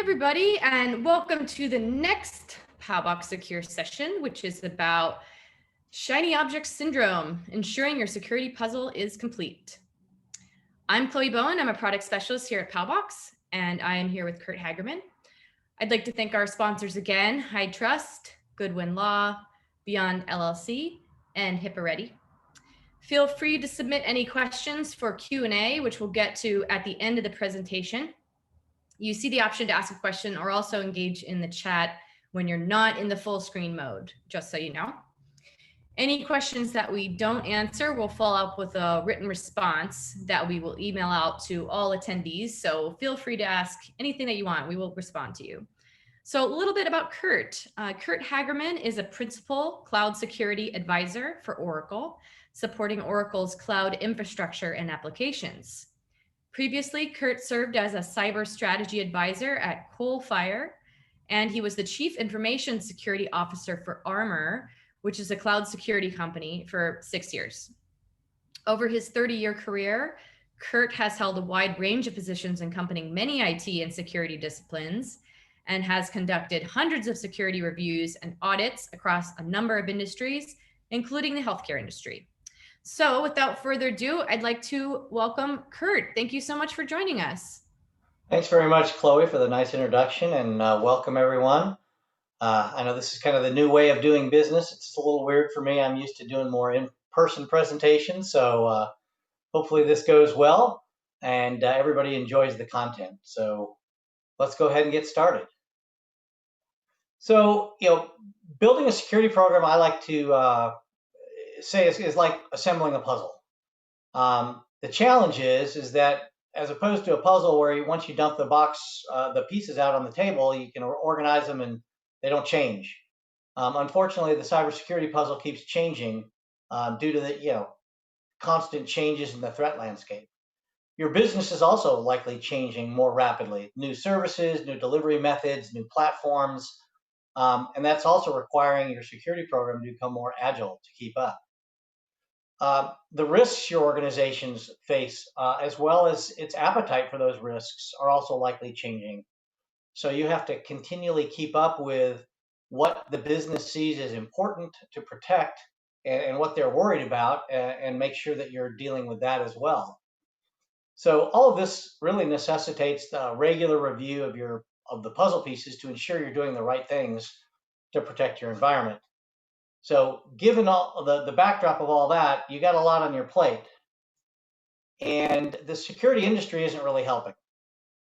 everybody, and welcome to the next Powbox Secure session, which is about shiny object syndrome, ensuring your security puzzle is complete. I'm Chloe Bowen. I'm a product specialist here at Powbox, and I am here with Kurt Hagerman. I'd like to thank our sponsors again, HITrust, Goodwin Law, Beyond LLC, and HIPAA Ready. Feel free to submit any questions for Q&A, which we'll get to at the end of the presentation. You see the option to ask a question or also engage in the chat when you're not in the full screen mode, just so you know. Any questions that we don't answer will follow up with a written response that we will email out to all attendees. So feel free to ask anything that you want. We will respond to you. So a little bit about Kurt. Kurt Hagerman is a principal cloud security advisor for Oracle, supporting Oracle's cloud infrastructure and applications. Previously, Kurt served as a cyber strategy advisor at Coalfire, and he was the chief information security officer for Armor, which is a cloud security company, for 6 years. Over his 30-year career, Kurt has held a wide range of positions encompassing many IT and security disciplines and has conducted hundreds of security reviews and audits across a number of industries, including the healthcare industry. So without further ado, I'd like to welcome Kurt. Thank you so much for joining us. Thanks very much, Chloe, for the nice introduction, and welcome everyone. I know this is kind of the new way of doing business. It's a little weird for me. I'm used to doing more in-person presentations, so hopefully this goes well and everybody enjoys the content. So let's go ahead and get started. So, building a security program, I like to say is like assembling a puzzle. The challenge is that as opposed to a puzzle where once you dump the pieces out on the table, you can organize them and they don't change. Unfortunately, the cybersecurity puzzle keeps changing due to the constant changes in the threat landscape. Your business is also likely changing more rapidly. New services, new delivery methods, new platforms, and that's also requiring your security program to become more agile to keep up. The risks your organizations face, as well as its appetite for those risks, are also likely changing. So you have to continually keep up with what the business sees as important to protect and what they're worried about, and make sure that you're dealing with that as well. So all of this really necessitates the regular review of the puzzle pieces to ensure you're doing the right things to protect your environment. So given all the backdrop of all that, you got a lot on your plate. And the security industry isn't really helping.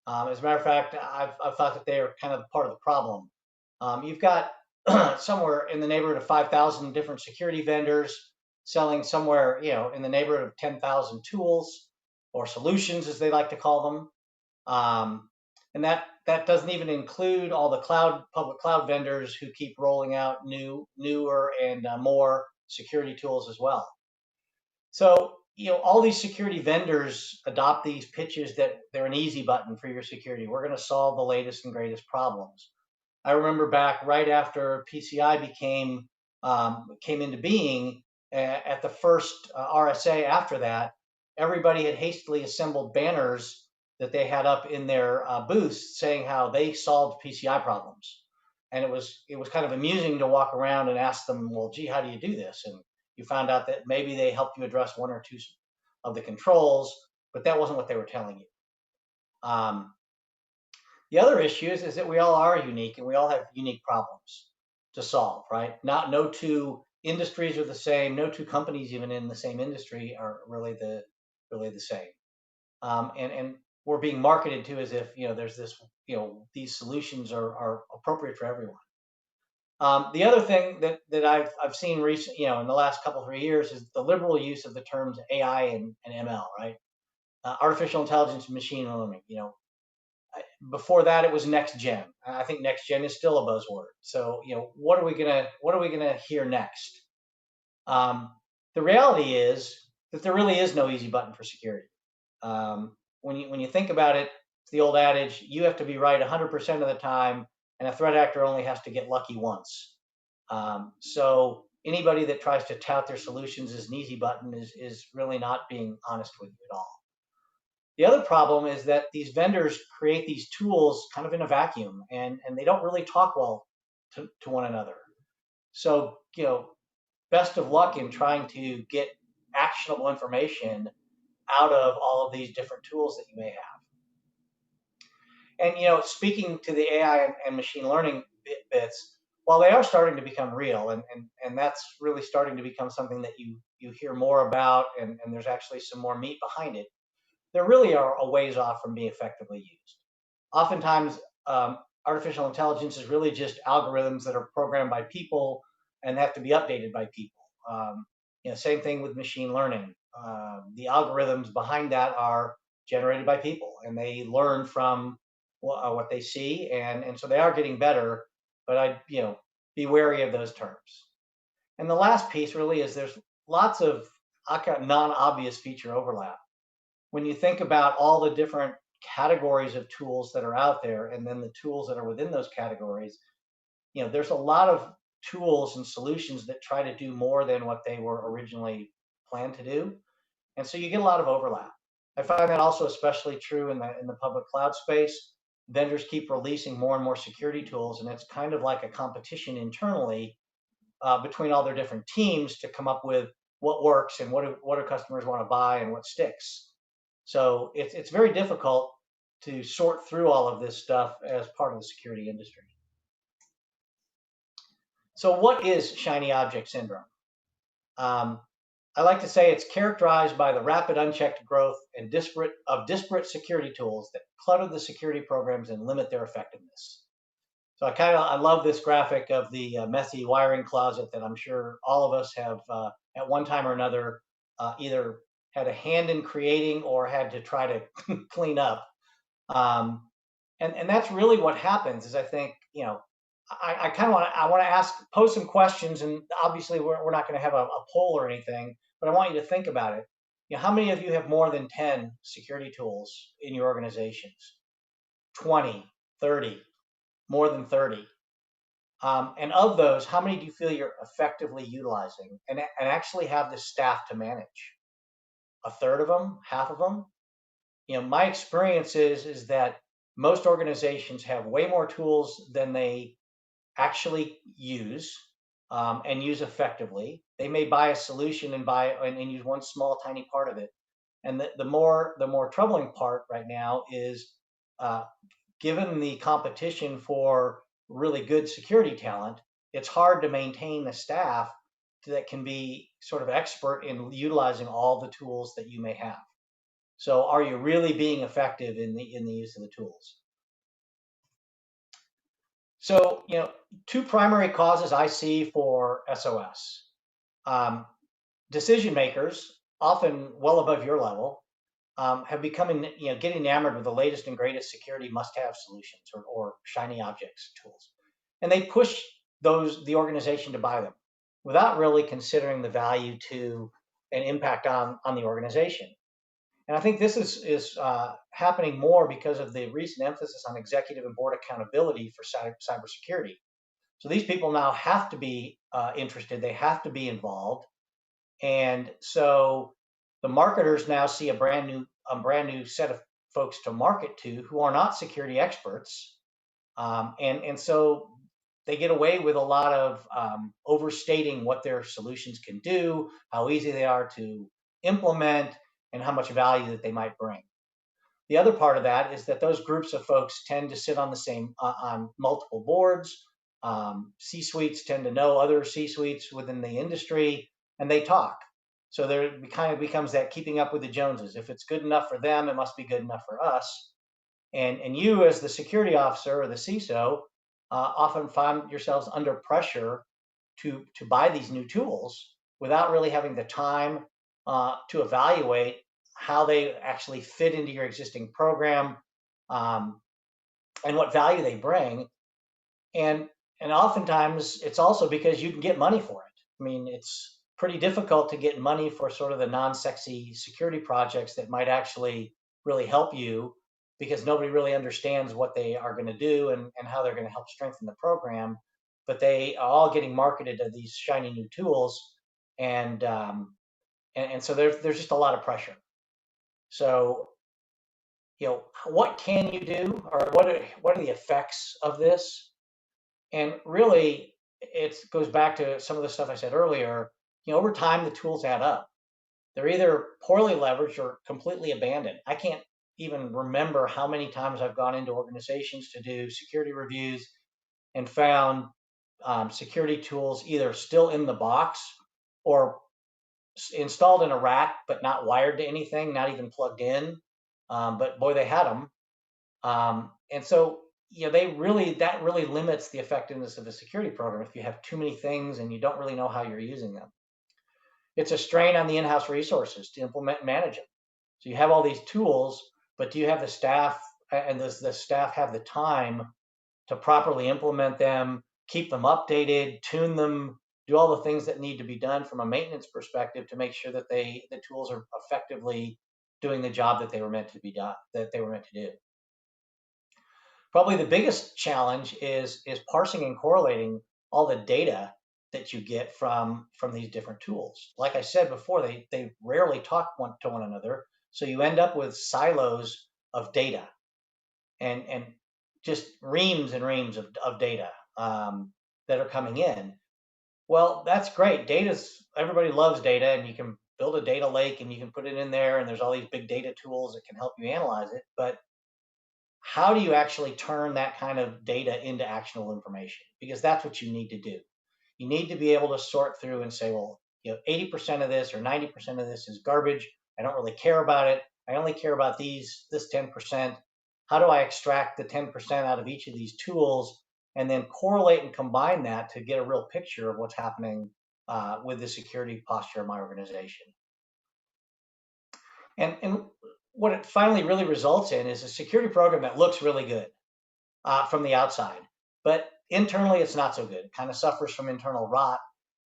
As a matter of fact, I've thought that they are kind of part of the problem. You've got somewhere in the neighborhood of 5,000 different security vendors selling somewhere, in the neighborhood of 10,000 tools or solutions, as they like to call them. And that doesn't even include all the public cloud vendors who keep rolling out newer and more security tools as well. So, all these security vendors adopt these pitches that they're an easy button for your security. We're going to solve the latest and greatest problems. I remember back right after PCI came into being, at the first RSA after that, everybody had hastily assembled banners that they had up in their booths saying how they solved PCI problems. And it was kind of amusing to walk around and ask them, well, gee, how do you do this? And you found out that maybe they helped you address one or two of the controls, but that wasn't what they were telling you. The other issue is that we all are unique and we all have unique problems to solve, right? No two industries are the same. No two companies even in the same industry are really the same. And we're being marketed to as if there's this these solutions are appropriate for everyone. The other thing that I've seen recently, in the last couple 3 years, is the liberal use of the terms AI and ML, right? Artificial intelligence and machine learning. Before that it was next gen. I think next gen is still a buzzword. So what are we gonna hear next? The reality is that there really is no easy button for security. When you think about it, it's the old adage, you have to be right 100% of the time, and a threat actor only has to get lucky once. So anybody that tries to tout their solutions as an easy button is really not being honest with you at all. The other problem is that these vendors create these tools kind of in a vacuum, and they don't really talk well to one another. So, best of luck in trying to get actionable information out of all of these different tools that you may have. And speaking to the AI and machine learning bits, while they are starting to become real, and that's really starting to become something that you hear more about, and there's actually some more meat behind it, there really are a ways off from being effectively used. Oftentimes, artificial intelligence is really just algorithms that are programmed by people and have to be updated by people. Same thing with machine learning. The algorithms behind that are generated by people, and they learn from what they see, and so they are getting better. But I be wary of those terms. And the last piece really is there's lots of non-obvious feature overlap. When you think about all the different categories of tools that are out there, and then the tools that are within those categories, there's a lot of tools and solutions that try to do more than what they were originally planned to do. And so you get a lot of overlap. I find that also especially true in the public cloud space. Vendors keep releasing more and more security tools, and it's kind of like a competition internally between all their different teams to come up with what works and what do customers want to buy and what sticks. So it's very difficult to sort through all of this stuff as part of the security industry. So what is shiny object syndrome? I like to say it's characterized by the rapid unchecked growth and disparate security tools that clutter the security programs and limit their effectiveness. So I love this graphic of the messy wiring closet that I'm sure all of us have at one time or another either had a hand in creating or had to try to clean up. And that's really what happens. Is I think I kind of want to pose some questions, and obviously we're not going to have a poll or anything, but I want you to think about it. How many of you have more than 10 security tools in your organizations? 20, 30, more than 30. And of those, how many do you feel you're effectively utilizing and actually have the staff to manage? A third of them, half of them? My experience is that most organizations have way more tools than they actually use and use effectively. They may buy a solution and use one small tiny part of it. And the more troubling part right now is given the competition for really good security talent, it's hard to maintain the staff that can be sort of expert in utilizing all the tools that you may have. So are you really being effective in the use of the tools? So, two primary causes I see for SOS. Decision makers, often well above your level, have become, getting enamored with the latest and greatest security must-have solutions or shiny objects tools, and they push the organization to buy them without really considering the value to and impact on the organization. And I think this is happening more because of the recent emphasis on executive and board accountability for cybersecurity. So these people now have to be interested; they have to be involved, and so the marketers now see a brand new set of folks to market to who are not security experts, and so they get away with a lot of overstating what their solutions can do, how easy they are to implement, and how much value that they might bring. The other part of that is that those groups of folks tend to sit on multiple boards. C-suites tend to know other C-suites within the industry, and they talk. So there kind of becomes that keeping up with the Joneses. If it's good enough for them, it must be good enough for us. And you, as the security officer or the CISO, often find yourselves under pressure to buy these new tools without really having the time to evaluate how they actually fit into your existing program, and what value they bring. And oftentimes it's also because you can get money for it. I mean, it's pretty difficult to get money for sort of the non-sexy security projects that might actually really help you, because nobody really understands what they are going to do and how they're going to help strengthen the program. But they are all getting marketed as these shiny new tools, and so there's just a lot of pressure. So what can you do, or what are the effects of this? And really, it goes back to some of the stuff I said earlier. Over time, the tools add up. They're either poorly leveraged or completely abandoned. I can't even remember how many times I've gone into organizations to do security reviews and found security tools either still in the box or installed in a rack, but not wired to anything, not even plugged in. But boy, they had them. And so, that really limits the effectiveness of a security program if you have too many things and you don't really know how you're using them. It's a strain on the in-house resources to implement and manage them. So you have all these tools, but do you have the staff, and does the staff have the time to properly implement them, keep them updated, tune them, do all the things that need to be done from a maintenance perspective to make sure that the tools are effectively doing the job that they were meant to be done, that they were meant to do. Probably the biggest challenge is parsing and correlating all the data that you get from these different tools. Like I said before, they rarely talk to one another, so you end up with silos of data and just reams and reams of data that are coming in. Well, that's great. Everybody loves data, and you can build a data lake and you can put it in there, and there's all these big data tools that can help you analyze it. But how do you actually turn that kind of data into actionable information? Because that's what you need to do. You need to be able to sort through and say, well, 80% of this or 90% of this is garbage. I don't really care about it. I only care about this 10%. How do I extract the 10% out of each of these tools and then correlate and combine that to get a real picture of what's happening with the security posture of my organization? And what it finally really results in is a security program that looks really good from the outside, but internally it's not so good. It kind of suffers from internal rot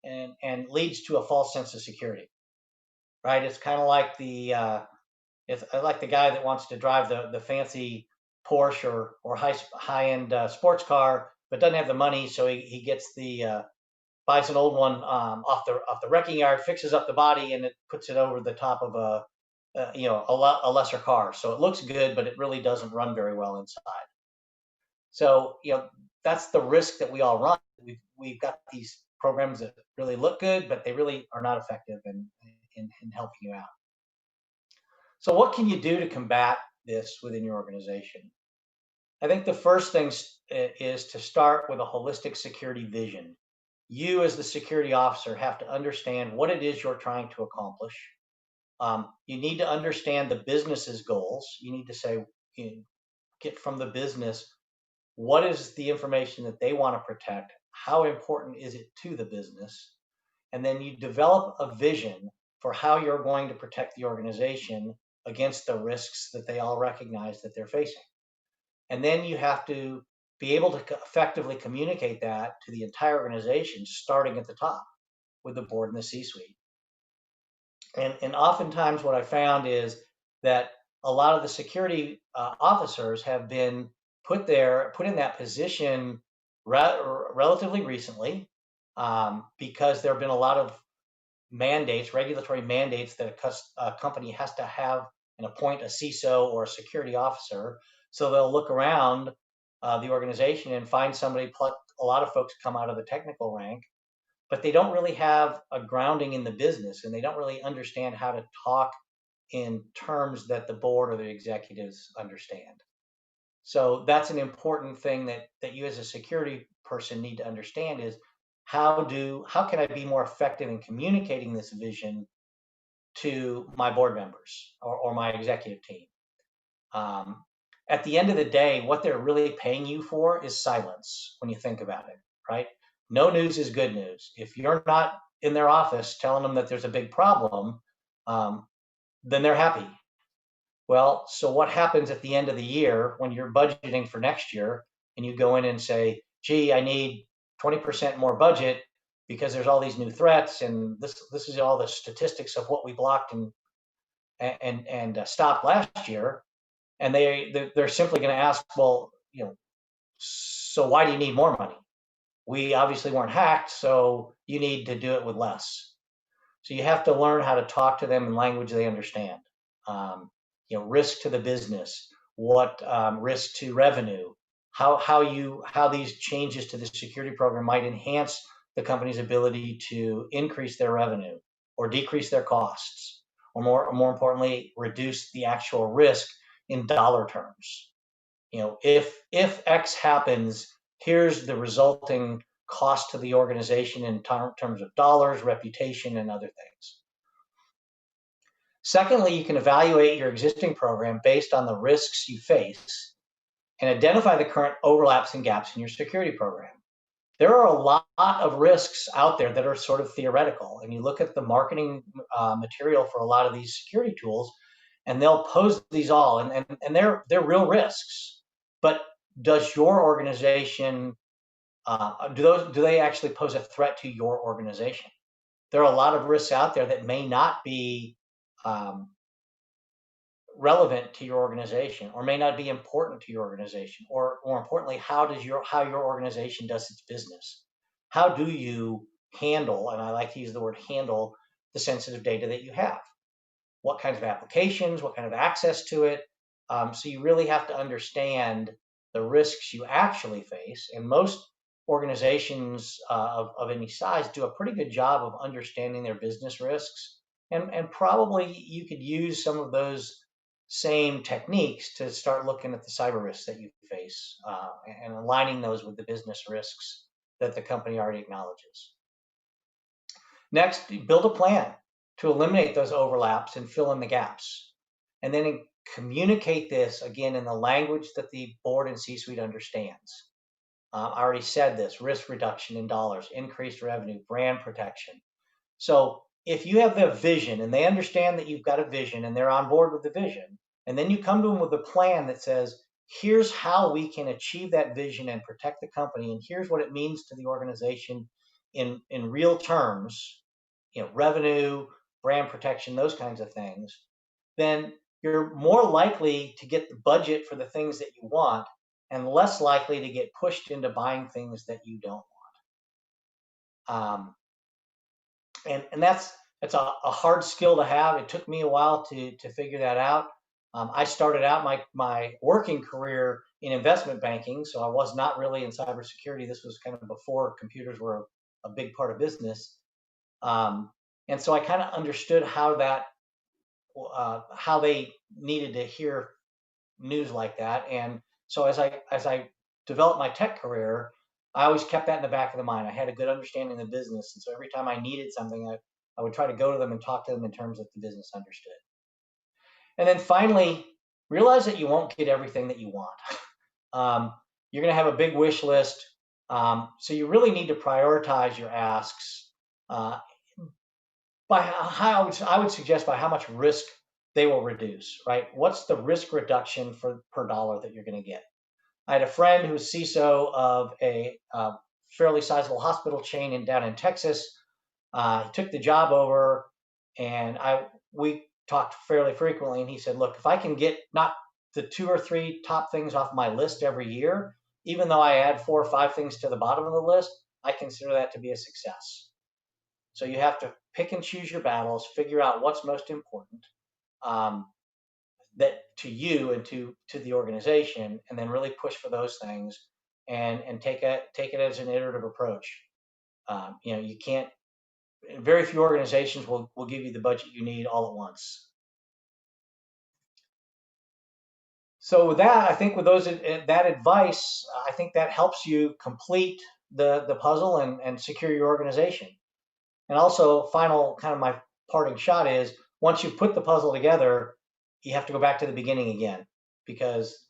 and leads to a false sense of security, right? It's kind of like it's like the guy that wants to drive the fancy Porsche or high end sports car, but doesn't have the money, so he gets buys an old one off the wrecking yard, fixes up the body, and it puts it over the top of a lesser car. So it looks good, but it really doesn't run very well inside. So that's the risk that we all run. We've got these programs that really look good, but they really are not effective in helping you out. So what can you do to combat this within your organization? I think the first thing is to start with a holistic security vision. You as the security officer have to understand what it is you're trying to accomplish. You need to understand the business's goals. You need to say, get from the business, what is the information that they want to protect? How important is it to the business? And then you develop a vision for how you're going to protect the organization against the risks that they all recognize that they're facing. And then you have to be able to effectively communicate that to the entire organization, starting at the top with the board and the C-suite. And oftentimes what I found is that a lot of the security officers have been put in that position relatively recently because there have been a lot of regulatory mandates that a company has to have and appoint a CISO or a security officer. So they'll look around the organization and find somebody, a lot of folks come out of the technical rank, but they don't really have a grounding in the business, and they don't really understand how to talk in terms that the board or the executives understand. So that's an important thing that you as a security person need to understand is how can I be more effective in communicating this vision to my board members or my executive team? At the end of the day, what they're really paying you for is silence when you think about it, right? No news is good news. If you're not in their office telling them that there's a big problem, then they're happy. Well, so what happens at the end of the year when you're budgeting for next year and you go in and say, gee, I need 20% more budget because there's all these new threats, and this is all the statistics of what we blocked and stopped last year, and they're simply going to ask, well, so why do you need more money? We obviously weren't hacked, so you need to do it with less. So you have to learn how to talk to them in language they understand. Risk to the business. what risk to revenue, how these changes to the security program might enhance the company's ability to increase their revenue or decrease their costs, or more importantly, reduce the actual risk in dollar terms. If X happens, here's the resulting cost to the organization in terms of dollars, reputation, and other things. Secondly, you can evaluate your existing program based on the risks you face and identify the current overlaps and gaps in your security program. There are a lot of risks out there that are sort of theoretical, and you look at the marketing material for a lot of these security tools, and they'll pose these all, and they're real risks. But does your organization do they actually pose a threat to your organization? There are a lot of risks out there that may not be relevant to your organization, or may not be important to your organization, or more importantly, how your organization does its business. How do you handle, and I like to use the word handle, the sensitive data that you have? What kinds of applications, what kind of access to it? So you really have to understand the risks you actually face, and most organizations of any size do a pretty good job of understanding their business risks, and probably you could use some of those same techniques to start looking at the cyber risks that you face and aligning those with the business risks that the company already acknowledges. Next, build a plan to eliminate those overlaps and fill in the gaps. And then communicate this, again, in the language that the board and C-suite understands. I already said this: risk reduction in dollars, increased revenue, brand protection. So if you have the vision and they understand that you've got a vision and they're on board with the vision, and then you come to them with a plan that says, here's how we can achieve that vision and protect the company, and here's what it means to the organization in real terms, revenue, brand protection, those kinds of things, then you're more likely to get the budget for the things that you want and less likely to get pushed into buying things that you don't want. And that's a hard skill to have. It took me a while to figure that out. I started out my working career in investment banking, so I was not really in cybersecurity. This was kind of before computers were a big part of business, and so I kind of understood how they needed to hear news like that. And so as I developed my tech career, I always kept that in the back of the mind. I had a good understanding of the business, and so every time I needed something, I would try to go to them and talk to them in terms that the business understood. And then finally, realize that you won't get everything that you want. You're going to have a big wish list, so you really need to prioritize your asks by how I would suggest by how much risk they will reduce. Right? What's the risk reduction per dollar that you're going to get? I had a friend who was CISO of a fairly sizable hospital chain down in Texas. He took the job over, and we talked fairly frequently, and he said, look, if I can get not the 2 or 3 top things off my list every year, even though I add 4 or 5 things to the bottom of the list, I consider that to be a success. So you have to pick and choose your battles, figure out what's most important that to you and to the organization, and then really push for those things and take it as an iterative approach. You can't. Very few organizations will give you the budget you need all at once. So with that, I think with that advice, I think that helps you complete the puzzle and secure your organization. And also, final kind of my parting shot is, once you've put the puzzle together, you have to go back to the beginning again, because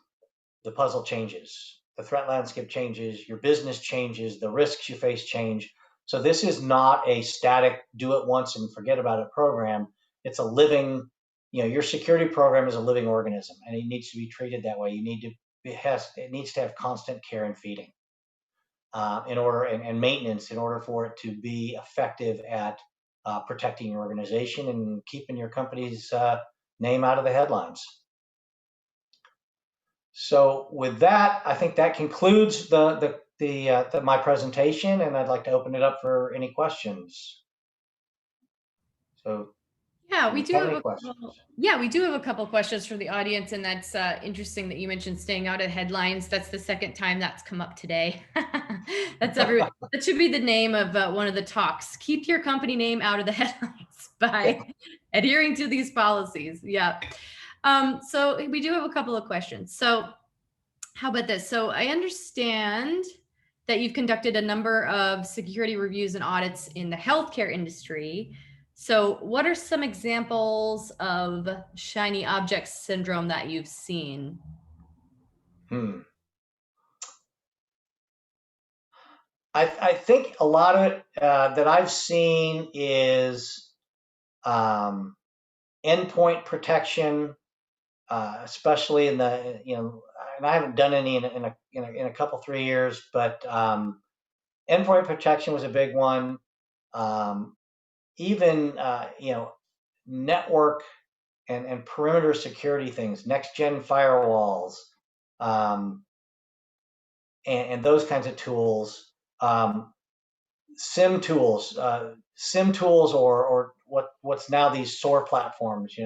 the puzzle changes, the threat landscape changes, your business changes, the risks you face change. So this is not a static, do it once and forget about it program. It's a living, your security program is a living organism, and it needs to be treated that way. It needs to have constant care and feeding and maintenance in order for it to be effective at protecting your organization and keeping your company's name out of the headlines. So with that, I think that concludes my presentation, and I'd like to open it up for any questions. So Yeah, Do we you do have have any a questions? couple. Yeah, we do have a couple questions from the audience, and that's interesting that you mentioned staying out of headlines. That's the second time that's come up today. That's every. That should be the name of one of the talks. Keep your company name out of the headlines Yeah. by adhering to these policies. Yeah. So we do have a couple of questions. So how about this? So I understand that you've conducted a number of security reviews and audits in the healthcare industry. So what are some examples of shiny object syndrome that you've seen? Hmm. I think a lot of it that I've seen is um, endpoint protection, especially in the and I haven't done any in a couple 3 years, but endpoint protection was a big one. Um, even network and perimeter security things, next gen firewalls, um, and those kinds of tools. Um, sim tools, or what's now these SOAR platforms,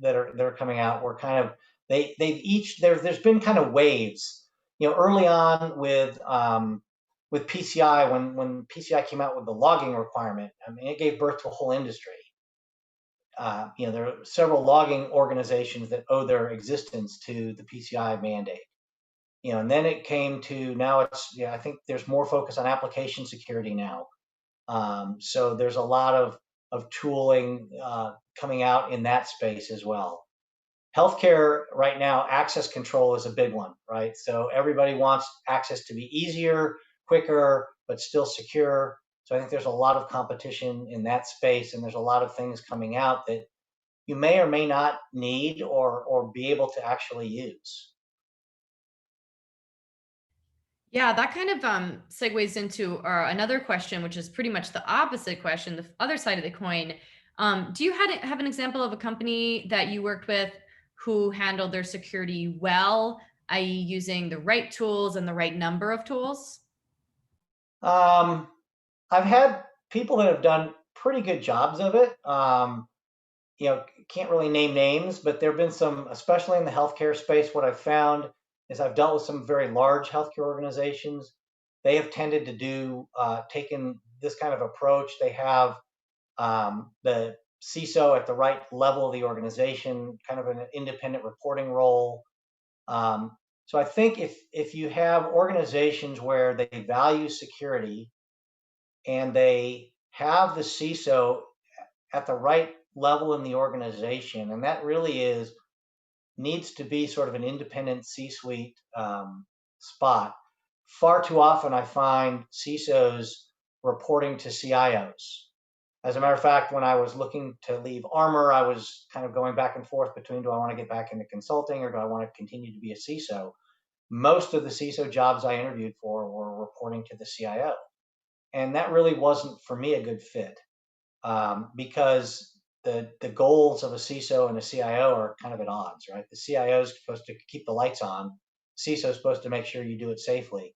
that are coming out. Were kind of they've each there's been kind of waves. Early on with PCI, when PCI came out with the logging requirement, I mean, it gave birth to a whole industry. There are several logging organizations that owe their existence to the PCI mandate. And then it came to now I think there's more focus on application security now. So there's a lot of tooling coming out in that space as well. Healthcare right now, access control is a big one, right? So everybody wants access to be easier, quicker, but still secure. So I think there's a lot of competition in that space, and there's a lot of things coming out that you may or may not need or be able to actually use. Yeah, that kind of segues into another question, which is pretty much the opposite question, the other side of the coin. Do you have an example of a company that you worked with who handled their security well, i.e., using the right tools and the right number of tools? Um, I've had people that have done pretty good jobs of it. Can't really name names, but there have been some, especially in the healthcare space. What I've found is I've dealt with some very large healthcare organizations. They have tended to taken this kind of approach. They have the CISO at the right level of the organization, kind of an independent reporting role. So I think if you have organizations where they value security and they have the CISO at the right level in the organization, and that really needs to be sort of an independent C-suite spot. Far too often, I find CISOs reporting to CIOs. As a matter of fact, when I was looking to leave Armor, I was kind of going back and forth between, do I want to get back into consulting or do I want to continue to be a CISO? Most of the CISO jobs I interviewed for were reporting to the CIO. And that really wasn't, for me, a good fit, because the goals of a CISO and a CIO are kind of at odds, right? The CIO is supposed to keep the lights on. CISO is supposed to make sure you do it safely.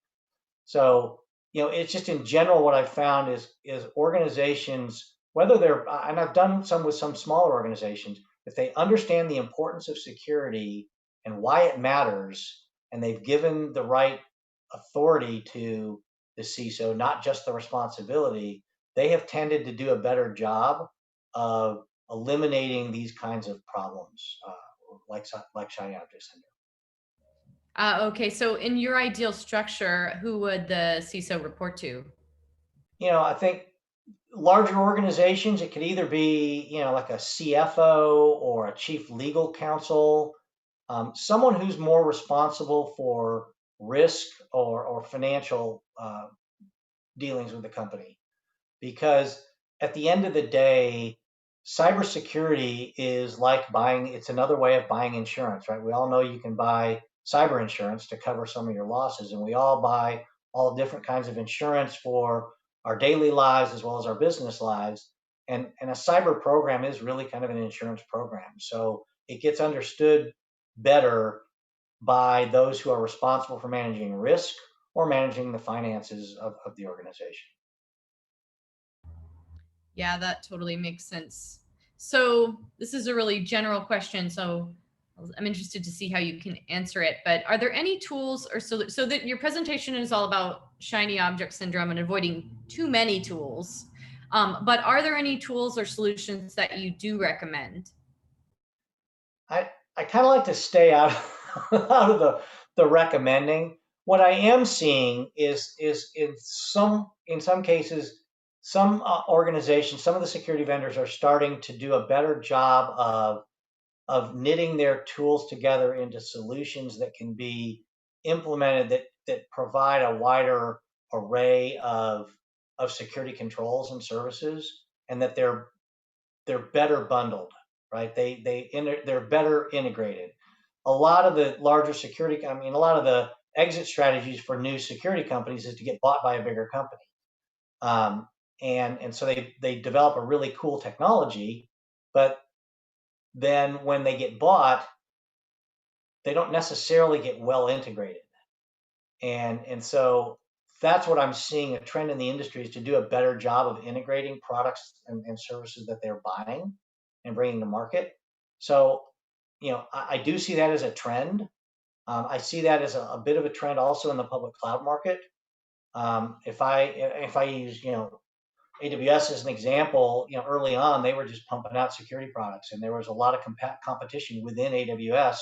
So, it's just in general what I've found is organizations, whether they're, and I've done some with some smaller organizations, if they understand the importance of security and why it matters, and they've given the right authority to the CISO, not just the responsibility, they have tended to do a better job of eliminating these kinds of problems, like shiny object syndrome. Okay, so in your ideal structure, who would the CISO report to? I think larger organizations, it could either be, like a CFO or a chief legal counsel, someone who's more responsible for risk or financial dealings with the company. Because at the end of the day, cybersecurity is like it's another way of buying insurance, right? We all know you can buy cyber insurance to cover some of your losses, and we all buy all different kinds of insurance for our daily lives as well as our business lives. And a cyber program is really kind of an insurance program. So it gets understood better by those who are responsible for managing risk or managing the finances of the organization. Yeah, that totally makes sense. So this is a really general question, so I'm interested to see how you can answer it. But are there any tools or so that your presentation is all about shiny object syndrome and avoiding too many tools? But are there any tools or solutions that you do recommend? I kind of like to stay out out of the recommending. What I am seeing is in some cases, some organizations, some of the security vendors are starting to do a better job of knitting their tools together into solutions that can be implemented that provide a wider array of security controls and services, and that they're better bundled, right? They're better integrated. A lot of the larger security, I mean, a lot of the exit strategies for new security companies is to get bought by a bigger company, um, and so they develop a really cool technology, but then when they get bought, they don't necessarily get well integrated, and so that's what I'm seeing a trend in the industry is to do a better job of integrating products and services that they're buying and bringing to market. So, I do see that as a trend. I see that as a bit of a trend also in the public cloud market. If I use AWS as an example, early on they were just pumping out security products, and there was a lot of competition within AWS,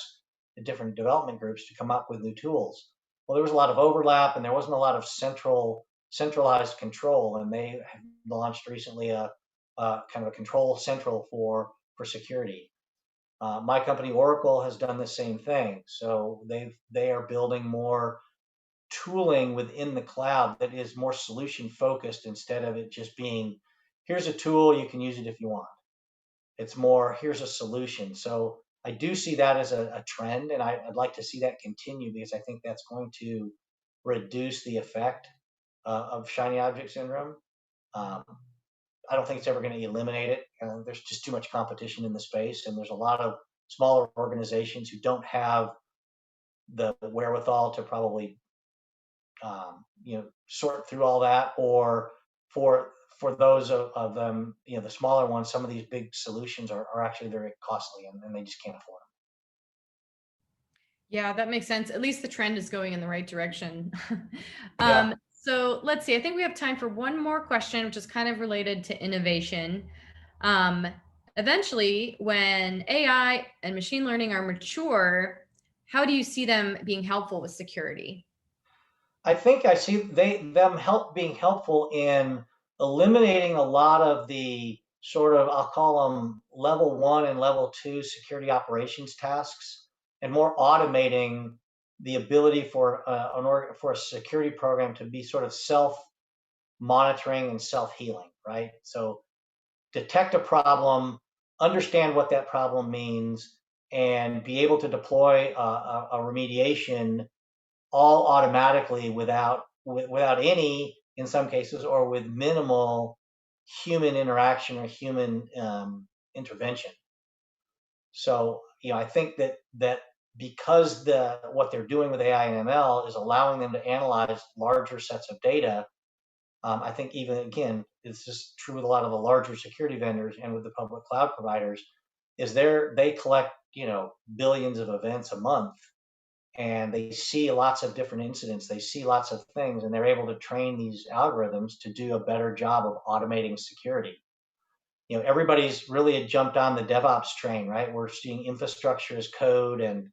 the different development groups, to come up with new tools. Well, there was a lot of overlap, and there wasn't a lot of centralized control. And they have launched recently a kind of a control central for security. My company Oracle has done the same thing. So they are building more tooling within the cloud that is more solution focused, instead of it just being, here's a tool, you can use it if you want. It's more, here's a solution. So I do see that as a trend, and I'd like to see that continue, because I think that's going to reduce the effect of shiny object syndrome. Um, I don't think it's ever going to eliminate it. There's just too much competition in the space, and there's a lot of smaller organizations who don't have the wherewithal to probably sort through all that, or for those of them, the smaller ones, some of these big solutions are actually very costly, and they just can't afford Yeah, that makes sense. At least the trend is going in the right direction. them. Yeah. So let's see. I think we have time for one more question, which is kind of related to innovation. Um, Eventually, when AI and machine learning are mature, how do you see them being helpful with security? I think I see them being helpful in eliminating a lot of the sort of, I'll call them level one and level two security operations tasks, and more automating the ability for for a security program to be sort of self monitoring and self healing, right? So detect a problem, understand what that problem means, and be able to deploy a remediation all automatically without any, in some cases, or with minimal human interaction or human intervention. So I think that because the what they're doing with AI and ML is allowing them to analyze larger sets of data. I think, even again, it's just true with a lot of the larger security vendors and with the public cloud providers, is they collect billions of events a month, and they see lots of different incidents, they see lots of things, and they're able to train these algorithms to do a better job of automating security. Everybody's really jumped on the DevOps train, right? We're seeing infrastructure as code, and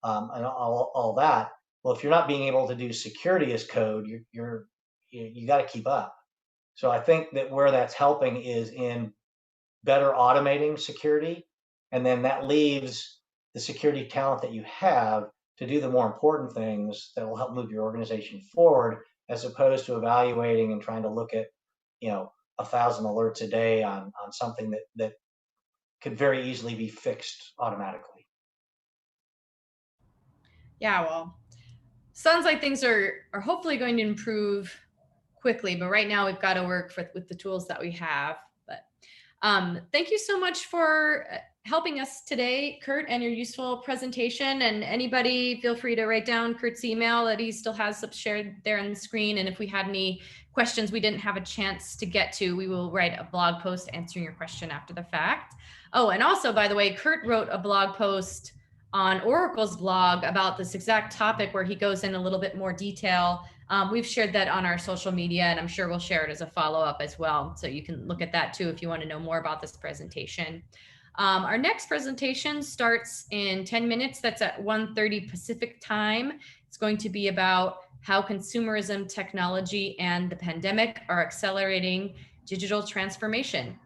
all that. Well, if you're not being able to do security as code, you got to keep up. So I think that where that's helping is in better automating security, and then that leaves the security talent that you have to do the more important things that will help move your organization forward, as opposed to evaluating and trying to look at, 1,000 alerts a day on something that could very easily be fixed automatically. Yeah, well, sounds like things are hopefully going to improve quickly, but right now we've got to work with the tools that we have. But thank you so much for helping us today, Kurt, and your useful presentation. And anybody, feel free to write down Kurt's email that he still has up shared there on the screen. And if we had any questions we didn't have a chance to get to, we will write a blog post answering your question after the fact. Oh, and also, by the way, Kurt wrote a blog post on Oracle's blog about this exact topic where he goes in a little bit more detail. We've shared that on our social media, and I'm sure we'll share it as a follow-up as well. So you can look at that too if you want to know more about this presentation. Our next presentation starts in 10 minutes. That's at 1:30 Pacific time. It's going to be about how consumerism, technology, and the pandemic are accelerating digital transformation.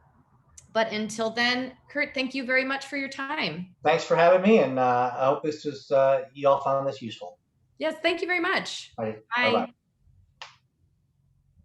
But until then, Kurt, thank you very much for your time. Thanks for having me, and I hope this was you all found this useful. Yes, thank you very much. All right. Bye. Bye-bye.